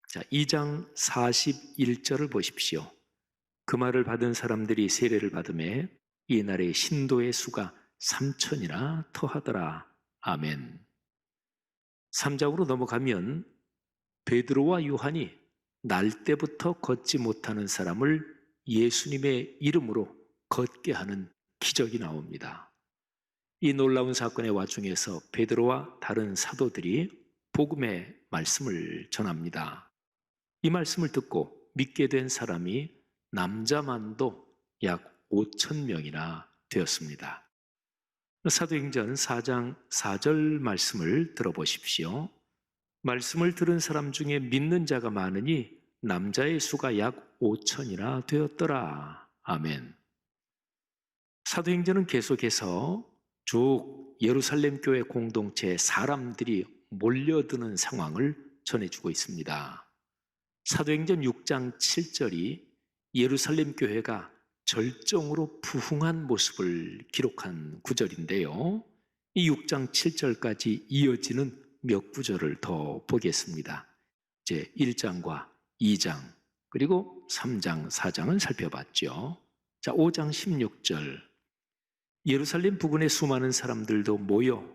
자, 2장 41절을 보십시오. 그 말을 받은 사람들이 세례를 받음에 이날의 신도의 수가 3천이나 더하더라. 아멘. 3장으로 넘어가면 베드로와 요한이 날 때부터 걷지 못하는 사람을 예수님의 이름으로 걷게 하는 기적이 나옵니다. 이 놀라운 사건의 와중에서 베드로와 다른 사도들이 복음의 말씀을 전합니다. 이 말씀을 듣고 믿게 된 사람이 남자만도 약 5천 명이나 되었습니다. 사도행전 4장 4절 말씀을 들어보십시오. 말씀을 들은 사람 중에 믿는 자가 많으니 남자의 수가 약 5천이나 되었더라. 아멘. 사도행전은 계속해서 쭉 예루살렘 교회 공동체에 사람들이 몰려드는 상황을 전해주고 있습니다. 사도행전 6장 7절이 예루살렘 교회가 절정으로 부흥한 모습을 기록한 구절인데요. 이 6장 7절까지 이어지는 몇 구절을 더 보겠습니다. 이제 1장과 2장 그리고 3장, 4장은 살펴봤죠. 자, 5장 16절 예루살렘 부근의 수많은 사람들도 모여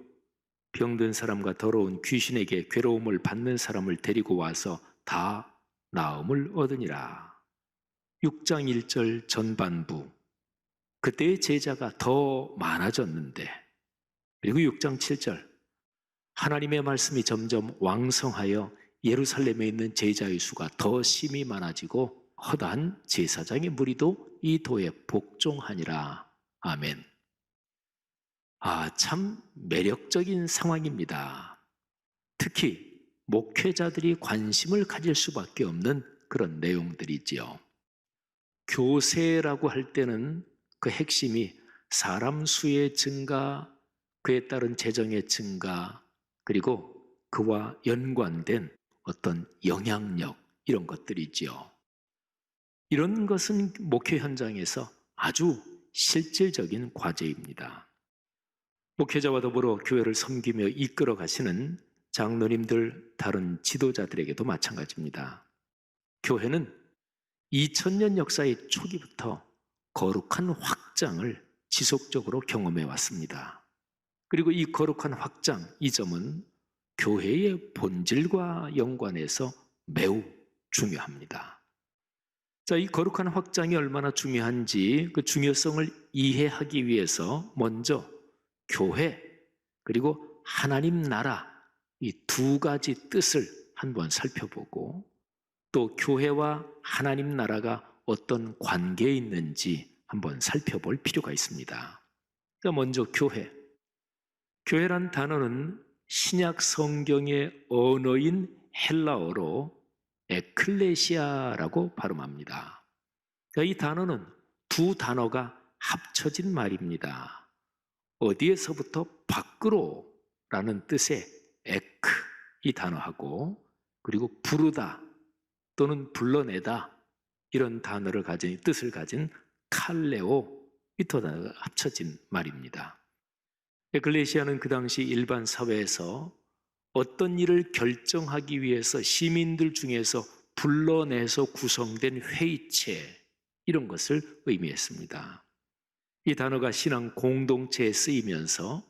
병든 사람과 더러운 귀신에게 괴로움을 받는 사람을 데리고 와서 다 나음을 얻으니라. 6장 1절 전반부 그때의 제자가 더 많아졌는데 그리고 6장 7절 하나님의 말씀이 점점 왕성하여 예루살렘에 있는 제자의 수가 더 심히 많아지고 허다한 제사장의 무리도 이 도에 복종하니라. 아멘. 참 매력적인 상황입니다. 특히 목회자들이 관심을 가질 수밖에 없는 그런 내용들이지요. 교세라고 할 때는 그 핵심이 사람 수의 증가, 그에 따른 재정의 증가, 그리고 그와 연관된 어떤 영향력 이런 것들이지요. 이런 것은 목회 현장에서 아주 실질적인 과제입니다. 목회자와 더불어 교회를 섬기며 이끌어 가시는 장로님들, 다른 지도자들에게도 마찬가지입니다. 교회는 2000년 역사의 초기부터 거룩한 확장을 지속적으로 경험해 왔습니다. 그리고 이 거룩한 확장, 이 점은 교회의 본질과 연관해서 매우 중요합니다. 자, 이 거룩한 확장이 얼마나 중요한지 그 중요성을 이해하기 위해서 먼저 교회 그리고 하나님 나라 이 두 가지 뜻을 한번 살펴보고 또 교회와 하나님 나라가 어떤 관계에 있는지 한번 살펴볼 필요가 있습니다. 먼저 교회. 교회란 단어는 신약 성경의 언어인 헬라어로 에클레시아라고 발음합니다. 이 단어는 두 단어가 합쳐진 말입니다. 어디에서부터 밖으로 라는 뜻의 에크 이 단어하고 그리고 부르다 또는 불러내다 이런 단어를 가진 뜻을 가진 칼레오 이 두 단어가 합쳐진 말입니다. 에클레시아는 그 당시 일반 사회에서 어떤 일을 결정하기 위해서 시민들 중에서 불러내서 구성된 회의체 이런 것을 의미했습니다. 이 단어가 신앙 공동체에 쓰이면서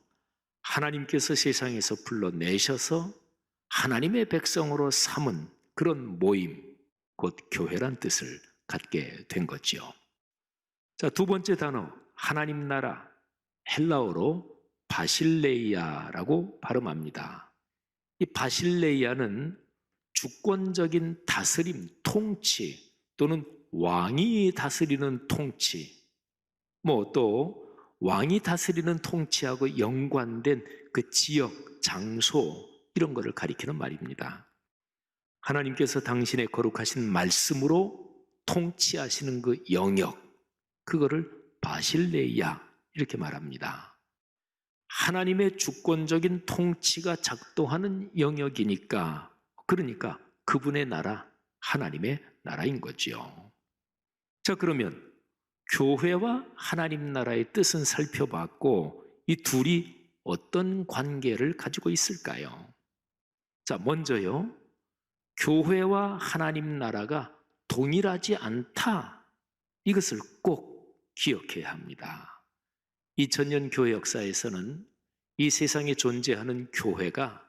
하나님께서 세상에서 불러내셔서 하나님의 백성으로 삼은 그런 모임, 곧 교회란 뜻을 갖게 된 거지요. 자, 두 번째 단어, 하나님 나라, 헬라어로 바실레이아라고 발음합니다. 이 바실레이아는 주권적인 다스림, 통치 또는 왕이 다스리는 통치, 또 왕이 다스리는 통치하고 연관된 그 지역, 장소 이런 것을 가리키는 말입니다. 하나님께서 당신의 거룩하신 말씀으로 통치하시는 그 영역, 그거를 바실레이아 이렇게 말합니다. 하나님의 주권적인 통치가 작동하는 영역이니까 그러니까 그분의 나라, 하나님의 나라인 거죠. 자, 그러면 교회와 하나님 나라의 뜻은 살펴봤고 이 둘이 어떤 관계를 가지고 있을까요? 자, 먼저요. 교회와 하나님 나라가 동일하지 않다. 이것을 꼭 기억해야 합니다. 2000년 교회 역사에서는 이 세상에 존재하는 교회가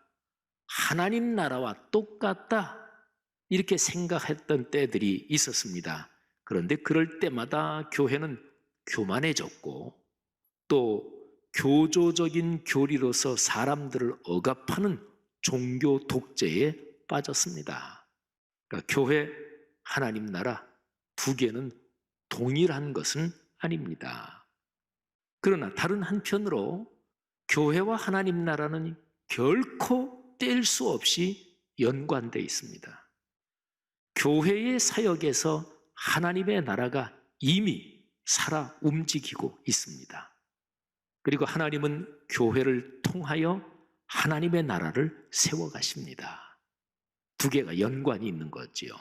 하나님 나라와 똑같다. 이렇게 생각했던 때들이 있었습니다. 그런데 그럴 때마다 교회는 교만해졌고 또 교조적인 교리로서 사람들을 억압하는 종교 독재에 빠졌습니다. 그러니까 교회, 하나님 나라 두 개는 동일한 것은 아닙니다. 그러나 다른 한편으로 교회와 하나님 나라는 결코 뗄 수 없이 연관되어 있습니다. 교회의 사역에서 하나님의 나라가 이미 살아 움직이고 있습니다. 그리고 하나님은 교회를 통하여 하나님의 나라를 세워가십니다. 두 개가 연관이 있는 거지요.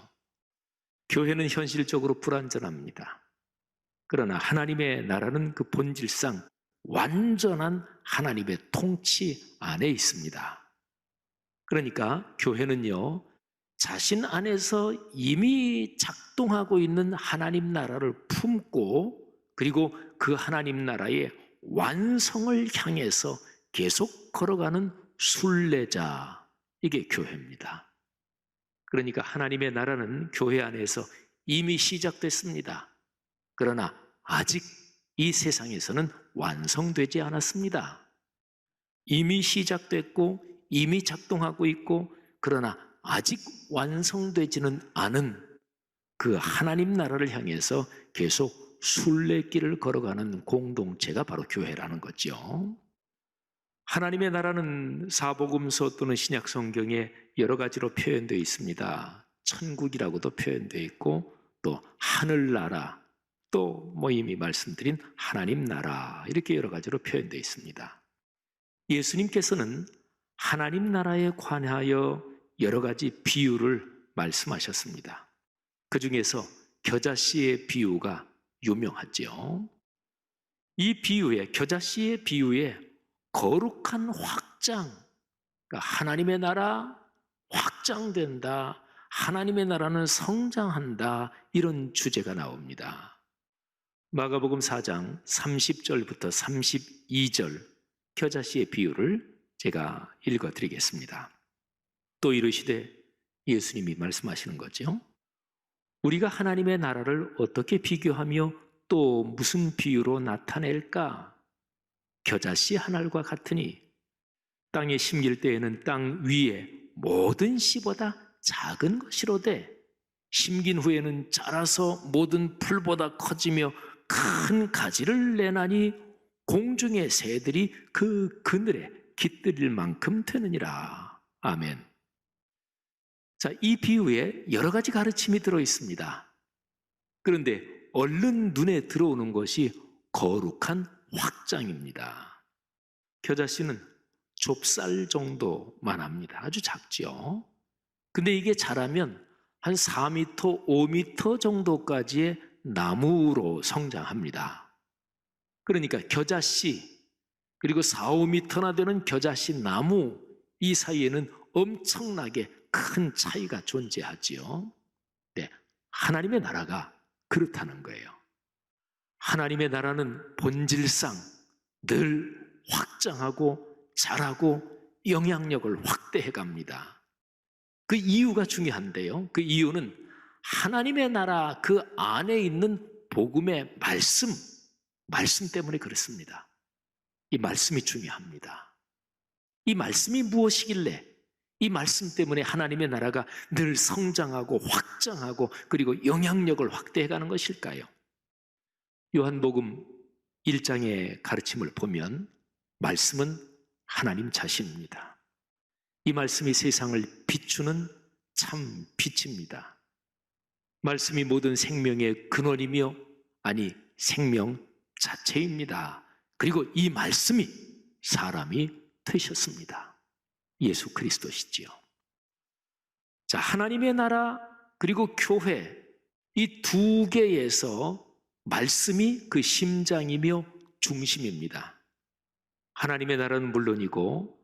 교회는 현실적으로 불완전합니다. 그러나 하나님의 나라는 그 본질상 완전한 하나님의 통치 안에 있습니다. 그러니까 교회는요, 자신 안에서 이미 작동하고 있는 하나님 나라를 품고 그리고 그 하나님 나라의 완성을 향해서 계속 걸어가는 순례자, 이게 교회입니다. 그러니까 하나님의 나라는 교회 안에서 이미 시작됐습니다. 그러나 아직 이 세상에서는 완성되지 않았습니다. 이미 시작됐고 이미 작동하고 있고 그러나 아직 완성되지는 않은 그 하나님 나라를 향해서 계속 순례길을 걸어가는 공동체가 바로 교회라는 거죠. 하나님의 나라는 사복음서 또는 신약 성경에 여러 가지로 표현되어 있습니다. 천국이라고도 표현되어 있고 또 하늘나라, 또 이미 말씀드린 하나님 나라, 이렇게 여러 가지로 표현되어 있습니다. 예수님께서는 하나님 나라에 관하여 여러 가지 비유를 말씀하셨습니다. 그 중에서 겨자씨의 비유가 유명하죠. 이 비유에, 겨자씨의 비유에 거룩한 확장, 그러니까 하나님의 나라 확장된다, 하나님의 나라는 성장한다, 이런 주제가 나옵니다. 마가복음 4장 30절부터 32절 겨자씨의 비유를 제가 읽어드리겠습니다. 또 이르시되, 예수님이 말씀하시는 거죠. 우리가 하나님의 나라를 어떻게 비교하며 또 무슨 비유로 나타낼까? 겨자씨 한 알과 같으니 땅에 심길 때에는 땅 위에 모든 씨보다 작은 것이로되 심긴 후에는 자라서 모든 풀보다 커지며 큰 가지를 내나니 공중의 새들이 그 그늘에 깃들일 만큼 되느니라. 아멘. 자, 이 비유에 여러 가지 가르침이 들어 있습니다. 그런데 얼른 눈에 들어오는 것이 거룩한 확장입니다. 겨자씨는 좁쌀 정도만 합니다. 아주 작죠. 근데 이게 자라면 한 4m, 5m 정도까지의 나무로 성장합니다. 그러니까 겨자씨, 그리고 4, 5m나 되는 겨자씨 나무, 이 사이에는 엄청나게 큰 차이가 존재하지요. 네, 하나님의 나라가 그렇다는 거예요. 하나님의 나라는 본질상 늘 확장하고 자라고 영향력을 확대해 갑니다. 그 이유가 중요한데요. 그 이유는 하나님의 나라 그 안에 있는 복음의 말씀 때문에 그렇습니다. 이 말씀이 중요합니다. 이 말씀이 무엇이길래 이 말씀 때문에 하나님의 나라가 늘 성장하고 확장하고 그리고 영향력을 확대해가는 것일까요? 요한복음 1장의 가르침을 보면 말씀은 하나님 자신입니다. 이 말씀이 세상을 비추는 참 빛입니다. 말씀이 모든 생명의 근원이며 아니 생명 자체입니다. 그리고 이 말씀이 사람이 되셨습니다. 예수 그리스도시지요. 자, 하나님의 나라 그리고 교회, 이 두 개에서 말씀이 그 심장이며 중심입니다. 하나님의 나라는 물론이고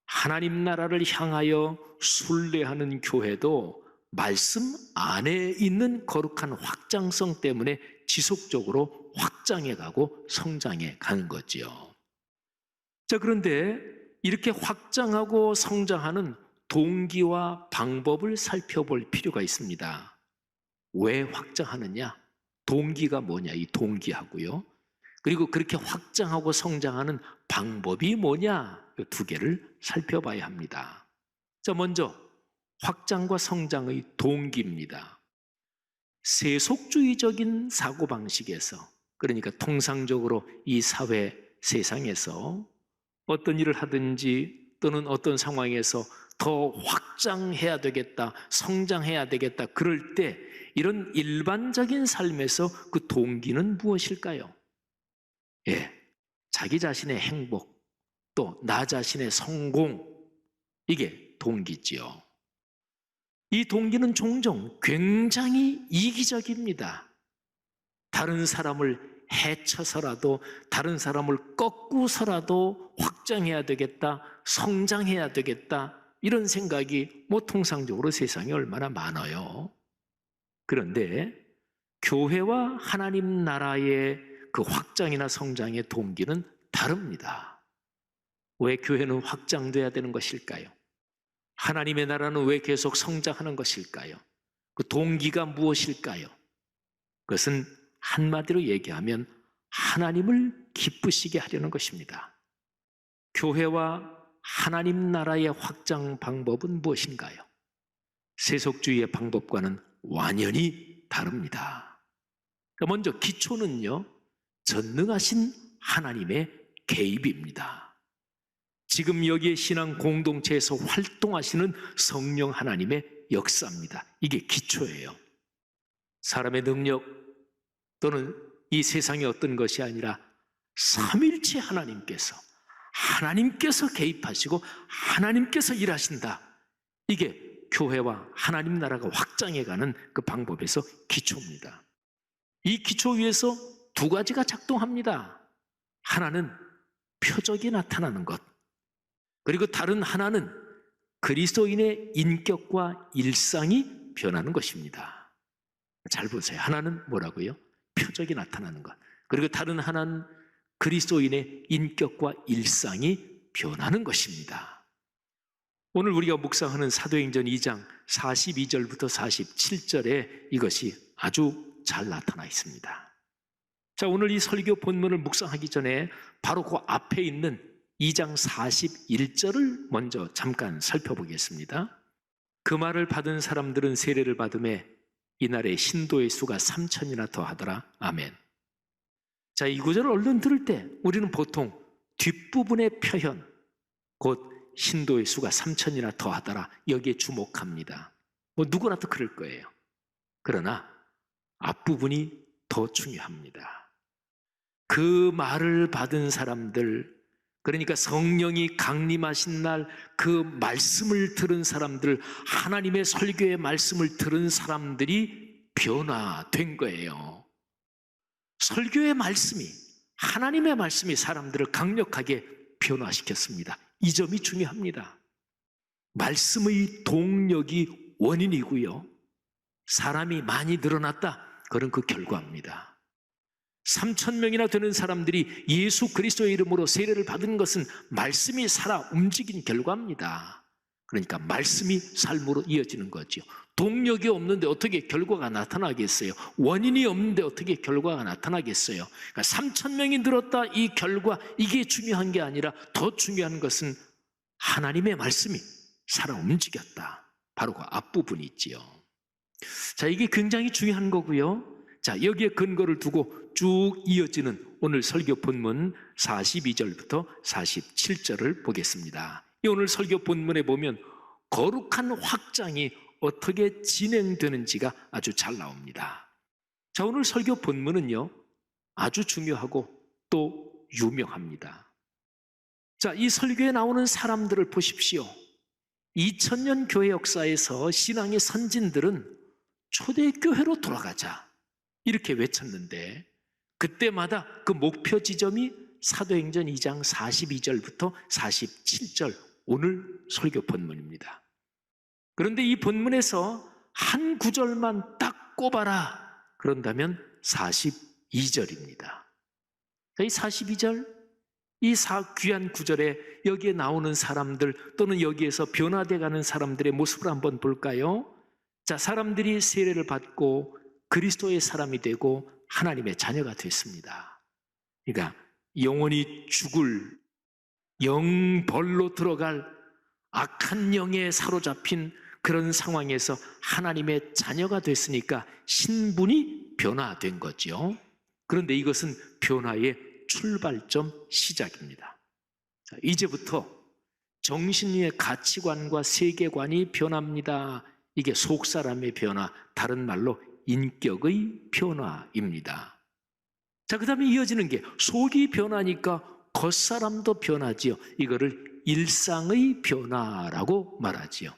하나님 나라를 향하여 순례하는 교회도 말씀 안에 있는 거룩한 확장성 때문에 지속적으로 확장해 가고 성장해 가는 거지요. 자, 그런데 이렇게 확장하고 성장하는 동기와 방법을 살펴볼 필요가 있습니다. 왜 확장하느냐? 동기가 뭐냐? 이 동기하고요. 그리고 그렇게 확장하고 성장하는 방법이 뭐냐? 이 두 개를 살펴봐야 합니다. 자, 먼저 확장과 성장의 동기입니다. 세속주의적인 사고방식에서, 그러니까 통상적으로 이 사회 세상에서 어떤 일을 하든지 또는 어떤 상황에서 더 확장해야 되겠다, 성장해야 되겠다, 그럴 때 이런 일반적인 삶에서 그 동기는 무엇일까요? 예, 자기 자신의 행복, 또 나 자신의 성공, 이게 동기지요. 이 동기는 종종 굉장히 이기적입니다. 다른 사람을 해쳐서라도, 다른 사람을 꺾고서라도 확장해야 되겠다, 성장해야 되겠다, 이런 생각이 통상적으로 세상에 얼마나 많아요. 그런데 교회와 하나님 나라의 그 확장이나 성장의 동기는 다릅니다. 왜 교회는 확장돼야 되는 것일까요? 하나님의 나라는 왜 계속 성장하는 것일까요? 그 동기가 무엇일까요? 그것은 한마디로 얘기하면 하나님을 기쁘시게 하려는 것입니다. 교회와 하나님 나라의 확장 방법은 무엇인가요? 세속주의의 방법과는 완연히 다릅니다. 먼저 기초는요, 전능하신 하나님의 개입입니다. 지금 여기에 신앙 공동체에서 활동하시는 성령 하나님의 역사입니다. 이게 기초예요. 사람의 능력 또는 이 세상의 어떤 것이 아니라 삼일체 하나님께서 개입하시고 하나님께서 일하신다. 이게 교회와 하나님 나라가 확장해가는 그 방법에서 기초입니다. 이 기초 위에서 두 가지가 작동합니다. 하나는 표적이 나타나는 것, 그리고 다른 하나는 그리스도인의 인격과 일상이 변하는 것입니다. 잘 보세요. 하나는 뭐라고요? 표적이 나타나는 것. 그리고 다른 하나는 그리스도인의 인격과 일상이 변하는 것입니다. 오늘 우리가 묵상하는 사도행전 2장 42절부터 47절에 이것이 아주 잘 나타나 있습니다. 자, 오늘 이 설교 본문을 묵상하기 전에 바로 그 앞에 있는 2장 41절을 먼저 잠깐 살펴보겠습니다. 그 말을 받은 사람들은 세례를 받음에 이날에 신도의 수가 3,000이나 더하더라. 아멘. 자, 이 구절을 얼른 들을 때 우리는 보통 뒷부분의 표현, 곧 신도의 수가 3,000이나 더하더라, 여기에 주목합니다. 누구나도 그럴 거예요. 그러나 앞부분이 더 중요합니다. 그 말을 받은 사람들, 그러니까 성령이 강림하신 날 그 말씀을 들은 사람들, 하나님의 설교의 말씀을 들은 사람들이 변화된 거예요. 설교의 말씀이, 하나님의 말씀이 사람들을 강력하게 변화시켰습니다. 이 점이 중요합니다. 말씀의 동력이 원인이고요, 사람이 많이 늘어났다, 그런 그 결과입니다. 3,000명이나 되는 사람들이 예수 그리스도의 이름으로 세례를 받은 것은 말씀이 살아 움직인 결과입니다. 그러니까 말씀이 삶으로 이어지는 거죠. 동력이 없는데 어떻게 결과가 나타나겠어요? 원인이 없는데 어떻게 결과가 나타나겠어요? 그러니까 3,000명이 늘었다, 이 결과, 이게 중요한 게 아니라 더 중요한 것은 하나님의 말씀이 살아 움직였다. 바로 그 앞부분이 있지요. 자, 이게 굉장히 중요한 거고요. 자, 여기에 근거를 두고 쭉 이어지는 오늘 설교 본문 42절부터 47절을 보겠습니다. 이 오늘 설교 본문에 보면 거룩한 확장이 어떻게 진행되는지가 아주 잘 나옵니다. 자, 오늘 설교 본문은요, 아주 중요하고 또 유명합니다. 자, 이 설교에 나오는 사람들을 보십시오. 2000년 교회 역사에서 신앙의 선진들은 초대교회로 돌아가자, 이렇게 외쳤는데 그때마다 그 목표 지점이 사도행전 2장 42절부터 47절 오늘 설교 본문입니다. 그런데 이 본문에서 한 구절만 딱 꼽아라 그런다면 42절입니다. 이 42절, 이 귀한 구절에 여기에 나오는 사람들 또는 여기에서 변화되어가는 사람들의 모습을 한번 볼까요? 자, 사람들이 세례를 받고 그리스도의 사람이 되고 하나님의 자녀가 됐습니다. 그러니까 영원히 죽을 영벌로 들어갈 악한 영에 사로잡힌 그런 상황에서 하나님의 자녀가 됐으니까 신분이 변화된 거죠. 그런데 이것은 변화의 출발점 시작입니다. 자, 이제부터 정신의 가치관과 세계관이 변합니다. 이게 속사람의 변화, 다른 말로 인격의 변화입니다. 자, 그 다음에 이어지는 게 속이 변하니까 겉사람도 변하지요. 이거를 일상의 변화라고 말하지요.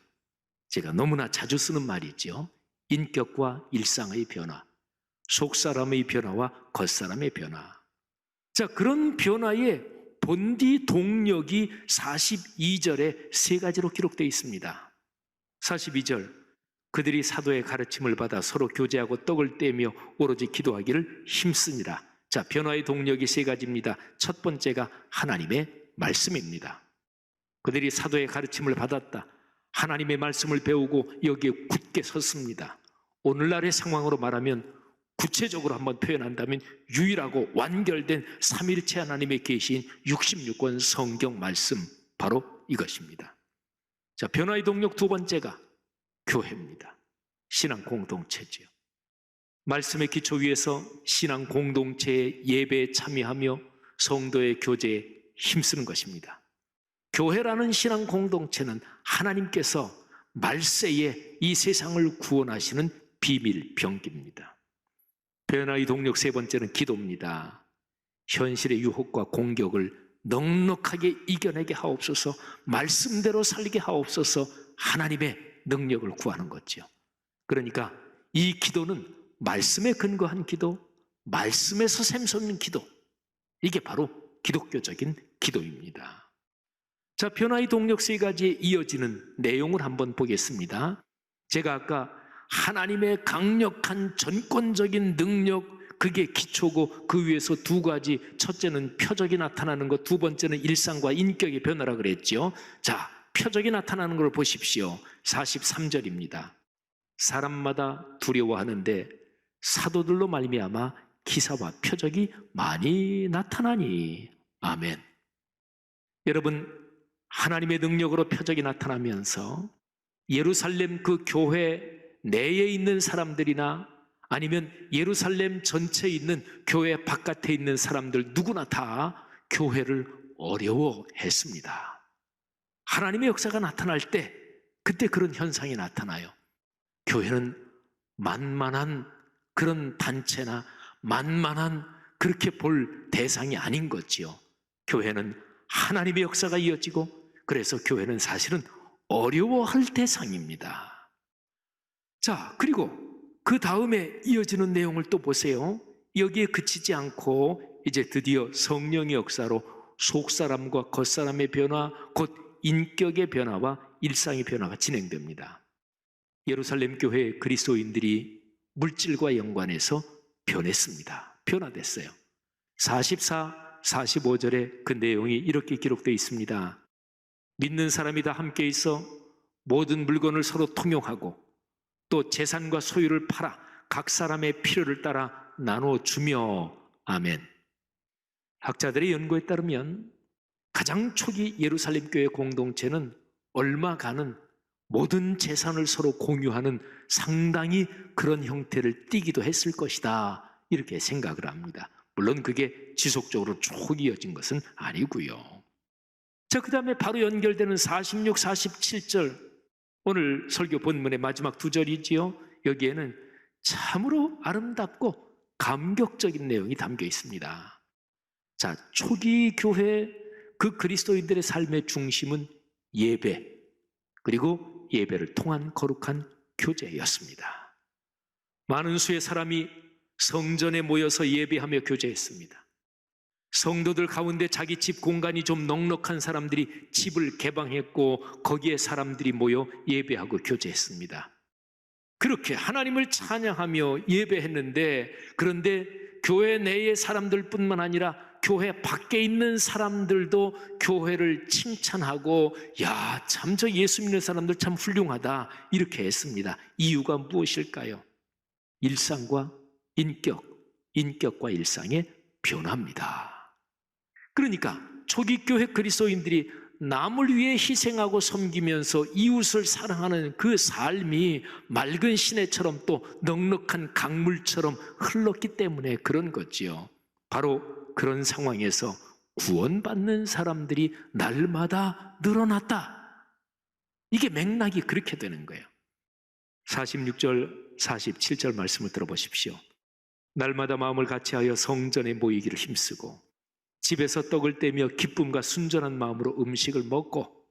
제가 너무나 자주 쓰는 말이죠. 인격과 일상의 변화, 속사람의 변화와 겉사람의 변화. 자, 그런 변화의 본디 동력이 42절에 세 가지로 기록되어 있습니다. 42절, 그들이 사도의 가르침을 받아 서로 교제하고 떡을 떼며 오로지 기도하기를 힘쓰니라. 자, 변화의 동력이 세 가지입니다. 첫 번째가 하나님의 말씀입니다. 그들이 사도의 가르침을 받았다. 하나님의 말씀을 배우고 여기에 굳게 섰습니다. 오늘날의 상황으로 말하면 구체적으로 한번 표현한다면 유일하고 완결된 삼일체 하나님의 계시인 66권 성경 말씀, 바로 이것입니다. 자, 변화의 동력 두 번째가 교회입니다. 신앙 공동체지요. 말씀의 기초 위에서 신앙 공동체의 예배에 참여하며 성도의 교제에 힘쓰는 것입니다. 교회라는 신앙 공동체는 하나님께서 말세에 이 세상을 구원하시는 비밀 병기입니다. 변화의 동력 세 번째는 기도입니다. 현실의 유혹과 공격을 넉넉하게 이겨내게 하옵소서, 말씀대로 살게 하옵소서, 하나님의 능력을 구하는 거죠. 그러니까 이 기도는 말씀에 근거한 기도, 말씀에서 샘솟는 기도, 이게 바로 기독교적인 기도입니다. 자, 변화의 동력 세 가지에 이어지는 내용을 한번 보겠습니다. 제가 아까 하나님의 강력한 전권적인 능력, 그게 기초고 그 위에서 두 가지, 첫째는 표적이 나타나는 것, 두 번째는 일상과 인격의 변화라 그랬죠. 자, 표적이 나타나는 걸 보십시오. 43절입니다. 사람마다 두려워하는데 사도들로 말미암아 기사와 표적이 많이 나타나니. 아멘. 여러분, 하나님의 능력으로 표적이 나타나면서 예루살렘 그 교회 내에 있는 사람들이나 아니면 예루살렘 전체에 있는 교회 바깥에 있는 사람들 누구나 다 교회를 어려워했습니다. 하나님의 역사가 나타날 때 그때 그런 현상이 나타나요. 교회는 만만한 그런 단체나 만만한 그렇게 볼 대상이 아닌 거지요. 교회는 하나님의 역사가 이어지고, 그래서 교회는 사실은 어려워할 대상입니다. 자, 그리고 그 다음에 이어지는 내용을 또 보세요. 여기에 그치지 않고 이제 드디어 성령의 역사로 속사람과 겉사람의 변화, 곧 인격의 변화와 일상의 변화가 진행됩니다. 예루살렘 교회의 그리스도인들이 물질과 연관해서 변했습니다. 변화됐어요. 44, 45절에 그 내용이 이렇게 기록되어 있습니다. 믿는 사람이 다 함께 있어 모든 물건을 서로 통용하고 또 재산과 소유를 팔아 각 사람의 필요를 따라 나눠주며. 아멘. 학자들의 연구에 따르면 가장 초기 예루살렘 교회 공동체는 얼마가는 모든 재산을 서로 공유하는 상당히 그런 형태를 띠기도 했을 것이다, 이렇게 생각을 합니다. 물론 그게 지속적으로 쭉 이어진 것은 아니고요. 자, 그 다음에 바로 연결되는 46, 47절, 오늘 설교 본문의 마지막 두 절이지요. 여기에는 참으로 아름답고 감격적인 내용이 담겨 있습니다. 자, 초기 교회 그 그리스도인들의 삶의 중심은 예배, 그리고 예배를 통한 거룩한 교제였습니다. 많은 수의 사람이 성전에 모여서 예배하며 교제했습니다. 성도들 가운데 자기 집 공간이 좀 넉넉한 사람들이 집을 개방했고 거기에 사람들이 모여 예배하고 교제했습니다. 그렇게 하나님을 찬양하며 예배했는데, 그런데 교회 내의 사람들뿐만 아니라 교회 밖에 있는 사람들도 교회를 칭찬하고 야, 참 저 예수 믿는 사람들 참 훌륭하다 이렇게 했습니다. 이유가 무엇일까요? 일상과 인격과 일상의 변화입니다. 그러니까 초기 교회 그리스도인들이 남을 위해 희생하고 섬기면서 이웃을 사랑하는 그 삶이 맑은 시내처럼 또 넉넉한 강물처럼 흘렀기 때문에 그런 거지요. 바로 그런 상황에서 구원받는 사람들이 날마다 늘어났다. 이게 맥락이 그렇게 되는 거예요. 46절, 47절 말씀을 들어보십시오. 날마다 마음을 같이하여 성전에 모이기를 힘쓰고 집에서 떡을 떼며 기쁨과 순전한 마음으로 음식을 먹고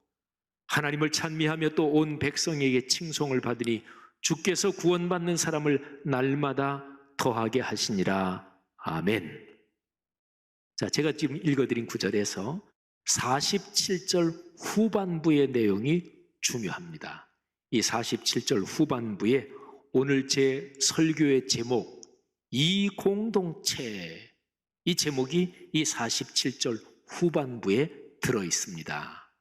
하나님을 찬미하며 또 온 백성에게 칭송을 받으니 주께서 구원받는 사람을 날마다 더하게 하시니라. 아멘. 자, 제가 지금 읽어드린 구절에서 47절 후반부의 내용이 중요합니다. 이 47절 후반부에 오늘 제 설교의 제목, 이 공동체, 이 제목이 이 47절 후반부에 들어있습니다.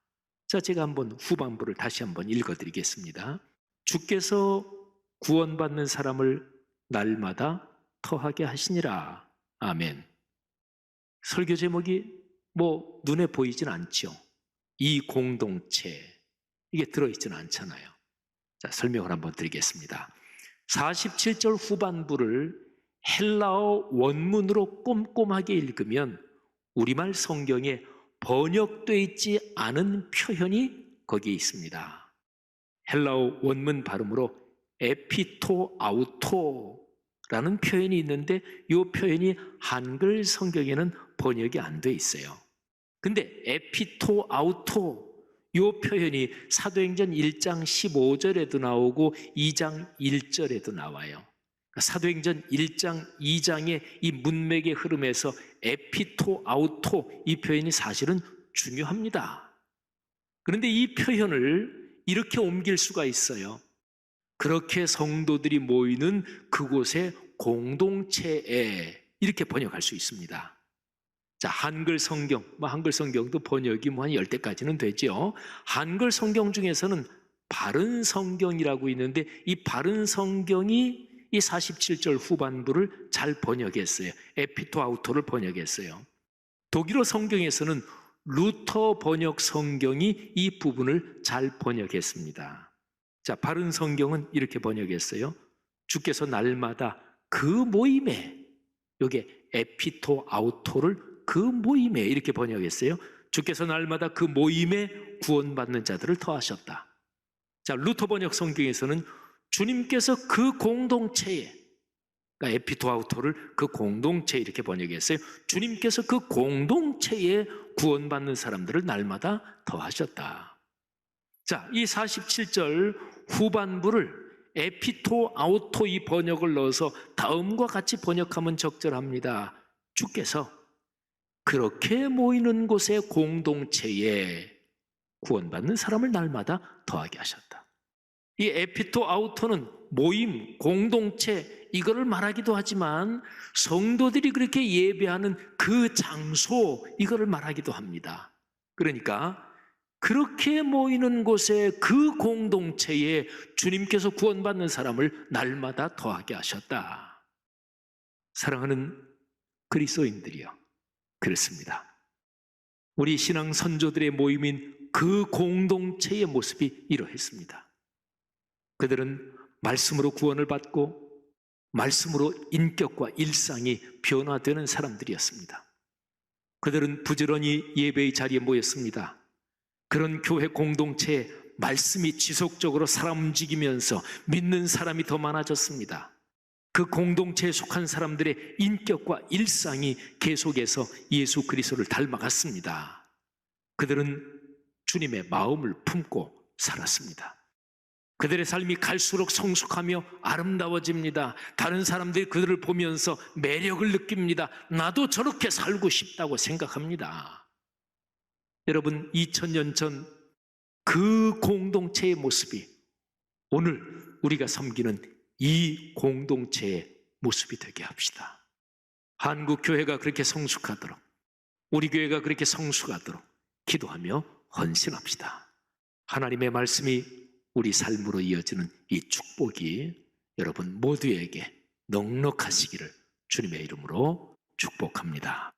자, 제가 한번 후반부를 다시 한번 읽어드리겠습니다. 주께서 구원받는 사람을 날마다 터하게 하시니라. 아멘. 설교 제목이 눈에 보이진 않죠. 이 공동체, 이게 들어있지는 않잖아요. 자, 설명을 한번 드리겠습니다. 47절 후반부를 헬라어 원문으로 꼼꼼하게 읽으면 우리말 성경에 번역되어 있지 않은 표현이 거기에 있습니다. 헬라어 원문 발음으로 에피토아우토라는 표현이 있는데 이 표현이 한글 성경에는 번역이 안 돼 있어요. 근데 에피토아우토 이 표현이 사도행전 1장 15절에도 나오고 2장 1절에도 나와요. 사도행전 1장, 2장의 이 문맥의 흐름에서 에피토아우토 이 표현이 사실은 중요합니다. 그런데 이 표현을 이렇게 옮길 수가 있어요. 그렇게 성도들이 모이는 그곳의 공동체에, 이렇게 번역할 수 있습니다. 자, 한글 성경도 번역이 한 10대까지는 되죠. 한글 성경 중에서는 바른 성경이라고 있는데 이 바른 성경이 이 47절 후반부를 잘 번역했어요. 에피토아우토를 번역했어요. 독일어 성경에서는 루터 번역 성경이 이 부분을 잘 번역했습니다. 자, 바른 성경은 이렇게 번역했어요. 주께서 날마다 그 모임에, 여기에 에피토아우토를 그 모임에 이렇게 번역했어요. 주께서 날마다 그 모임에 구원받는 자들을 더하셨다. 자, 루터 번역 성경에서는 주님께서 그 공동체에, 그러니까 에피토아우토를 그 공동체에 이렇게 번역했어요. 주님께서 그 공동체에 구원받는 사람들을 날마다 더하셨다. 자, 이 47절 후반부를 에피토아우토 이 번역을 넣어서 다음과 같이 번역하면 적절합니다. 주께서 그렇게 모이는 곳의 공동체에 구원받는 사람을 날마다 더하게 하셨다. 이 에피토아우토는 모임, 공동체 이거를 말하기도 하지만 성도들이 그렇게 예배하는 그 장소 이거를 말하기도 합니다. 그러니까 그렇게 모이는 곳에 그 공동체에 주님께서 구원받는 사람을 날마다 더하게 하셨다. 사랑하는 그리스도인들이여, 그렇습니다. 우리 신앙 선조들의 모임인 그 공동체의 모습이 이러했습니다. 그들은 말씀으로 구원을 받고 말씀으로 인격과 일상이 변화되는 사람들이었습니다. 그들은 부지런히 예배의 자리에 모였습니다. 그런 교회 공동체에 말씀이 지속적으로 사람 움직이면서 믿는 사람이 더 많아졌습니다. 그 공동체에 속한 사람들의 인격과 일상이 계속해서 예수 그리스도를 닮아갔습니다. 그들은 주님의 마음을 품고 살았습니다. 그들의 삶이 갈수록 성숙하며 아름다워집니다. 다른 사람들이 그들을 보면서 매력을 느낍니다. 나도 저렇게 살고 싶다고 생각합니다. 여러분, 2000년 전 그 공동체의 모습이 오늘 우리가 섬기는 이 공동체의 모습이 되게 합시다. 한국 교회가 그렇게 성숙하도록, 우리 교회가 그렇게 성숙하도록 기도하며 헌신합시다. 하나님의 말씀이 우리 삶으로 이어지는 이 축복이 여러분 모두에게 넉넉하시기를 주님의 이름으로 축복합니다.